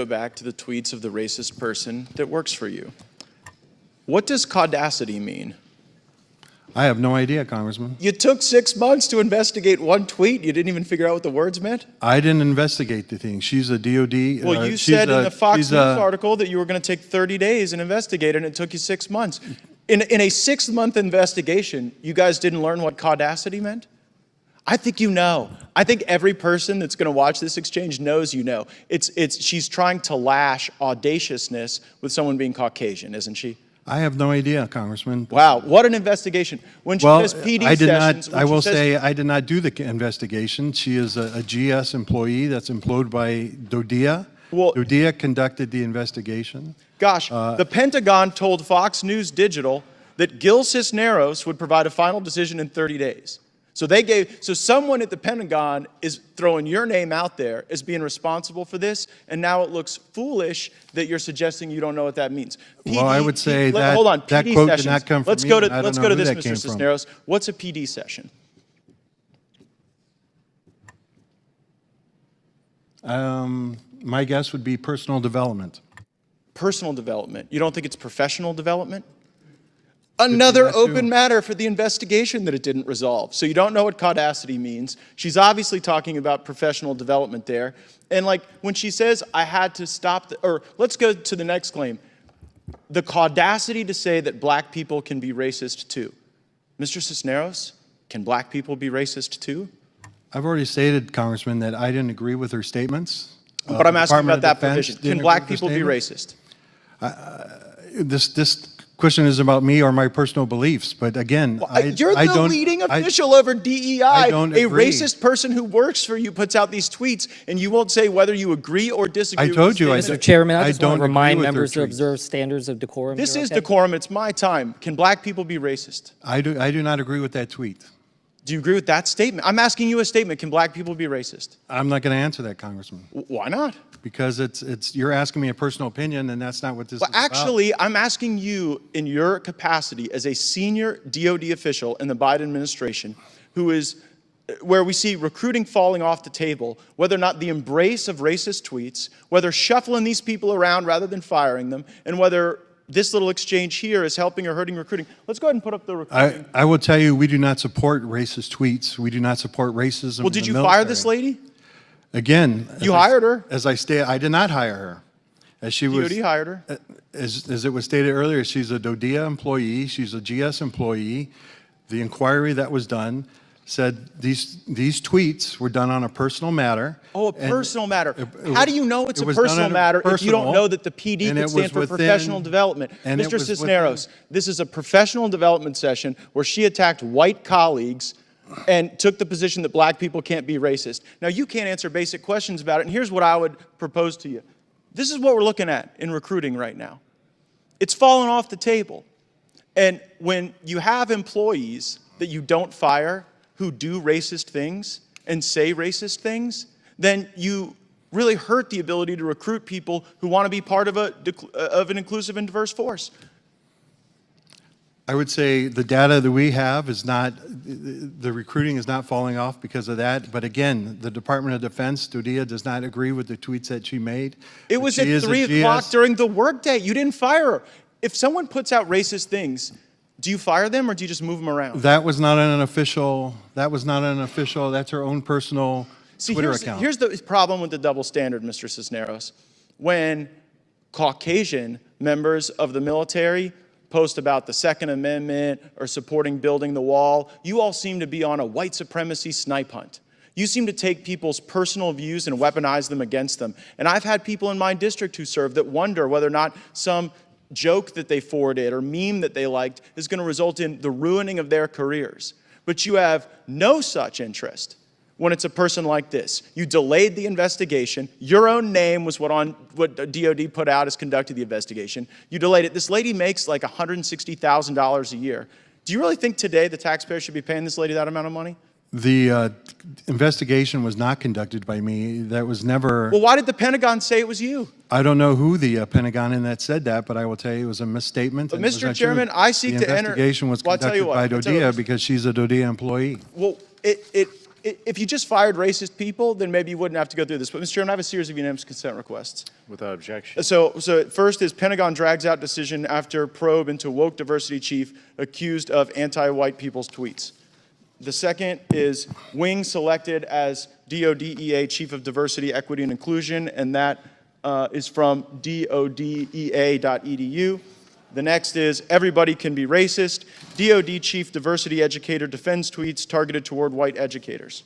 Go back to the tweets of the racist person that works for you. What does caudacity mean? I have no idea, Congressman. You took 6 months to investigate one tweet. You didn't even figure out what the words meant? I didn't investigate the thing. She's a DoD. Well, you said in the Fox News article that you were going to take 30 days and investigate it, and it took you 6 months. In a 6-month investigation, you guys didn't learn what caudacity meant? I think you know. I think every person that's going to watch this exchange knows you know. She's trying to lash audaciousness with someone being Caucasian, isn't she? I have no idea, Congressman. Wow, what an investigation. When she says PD sessions... I will say I did not do the investigation. She is a GS employee that's employed by DoD. Well, DoD conducted the investigation. Gosh, the Pentagon told Fox News Digital that Gil Cisneros would provide a final decision in 30 days. So someone at the Pentagon is throwing your name out there as being responsible for this, and now it looks foolish that you're suggesting you don't know what that means. Well, I would say that hold on, that PD quote sessions. did not come from let's me. Go to Let's this, Mr. Cisneros. What's a PD session? My guess would be personal development. Personal development. You don't think it's professional development? Another open matter for the investigation that it didn't resolve. So you don't know what caudacity means. She's obviously talking about professional development there. And like when she says, I had to stop, or let's go to the next claim. The caudacity to say that black people can be racist too. Mr. Cisneros, can black people be racist too? I've already stated, Congressman, that I didn't agree with her statements. But I'm asking about that provision. Can black people be racist? This question is about me or my personal beliefs, but again, you're the leading official over DEI. A racist person who works for you puts out these tweets, and you won't say whether you agree or disagree. I told you, Mr. Chairman, I just want to remind members to observe standards of decorum. This is decorum. It's my time. Can black people be racist? I do not agree with that tweet. Do you agree with that statement? I'm asking you a statement. Can black people be racist? I'm not going to answer that, Congressman. Why not? Because you're asking me a personal opinion, and that's not what this is about. Actually, I'm asking you in your capacity as a senior DoD official in the Biden administration, where we see recruiting falling off the table, whether or not the embrace of racist tweets, whether shuffling these people around rather than firing them, and whether this little exchange here is helping or hurting recruiting. Let's go ahead and put up the recruiting. I will tell you, we do not support racist tweets. We do not support racism. Well, did you fire this lady? Again, you hired her. As I stated, I did not hire her. As she was, DoD hired her. As it was stated earlier, she's a DoD employee. She's a GS employee. The inquiry that was done said these tweets were done on a personal matter. Oh, a personal matter. How do you know it's a personal matter if you don't know that the PD can stand for professional development? Mr. Cisneros, this is a professional development session where she attacked white colleagues and took the position that black people can't be racist. Now, you can't answer basic questions about it, and here's what I would propose to you. This is what we're looking at in recruiting right now. It's fallen off the table. And when you have employees that you don't fire who do racist things and say racist things, then you really hurt the ability to recruit people who want to be part of an inclusive and diverse force. I would say the data that we have is not, the recruiting is not falling off because of that. But again, the Department of Defense, DoD, does not agree with the tweets that she made. It was at 3 o'clock during the workday. You didn't fire her. If someone puts out racist things, do you fire them or do you just move them around? That was not an official, that's her own personal Twitter account. Here's the problem with the double standard, Mr. Cisneros. When Caucasian members of the military post about the Second Amendment or supporting building the wall, you all seem to be on a white supremacy snipe hunt. You seem to take people's personal views and weaponize them against them. And I've had people in my district who serve that wonder whether or not some joke that they forwarded or meme that they liked is going to result in the ruining of their careers. But you have no such interest when it's a person like this. You delayed the investigation. Your own name was what DoD put out as conducted the investigation. You delayed it. This lady makes like $160,000 a year. Do you really think today the taxpayer should be paying this lady that amount of money? The investigation was not conducted by me. That was never... Well, why did the Pentagon say it was you? I don't know who the Pentagon in that said that, but I will tell you it was a misstatement. But Mr. Chairman, I seek to enter... The investigation was conducted by DoD because she's a DoD employee. Well, if you just fired racist people, then maybe you wouldn't have to go through this. But Mr. Chairman, I have a series of unanimous consent requests. Without objection. So first is Pentagon drags out decision after probe into woke diversity chief accused of anti-white people's tweets. The second is Wing selected as DoDEA Chief of Diversity, Equity, and Inclusion, and that is from dodea.edu. The next is everybody can be racist. DoD Chief Diversity Educator defends tweets targeted toward white educators.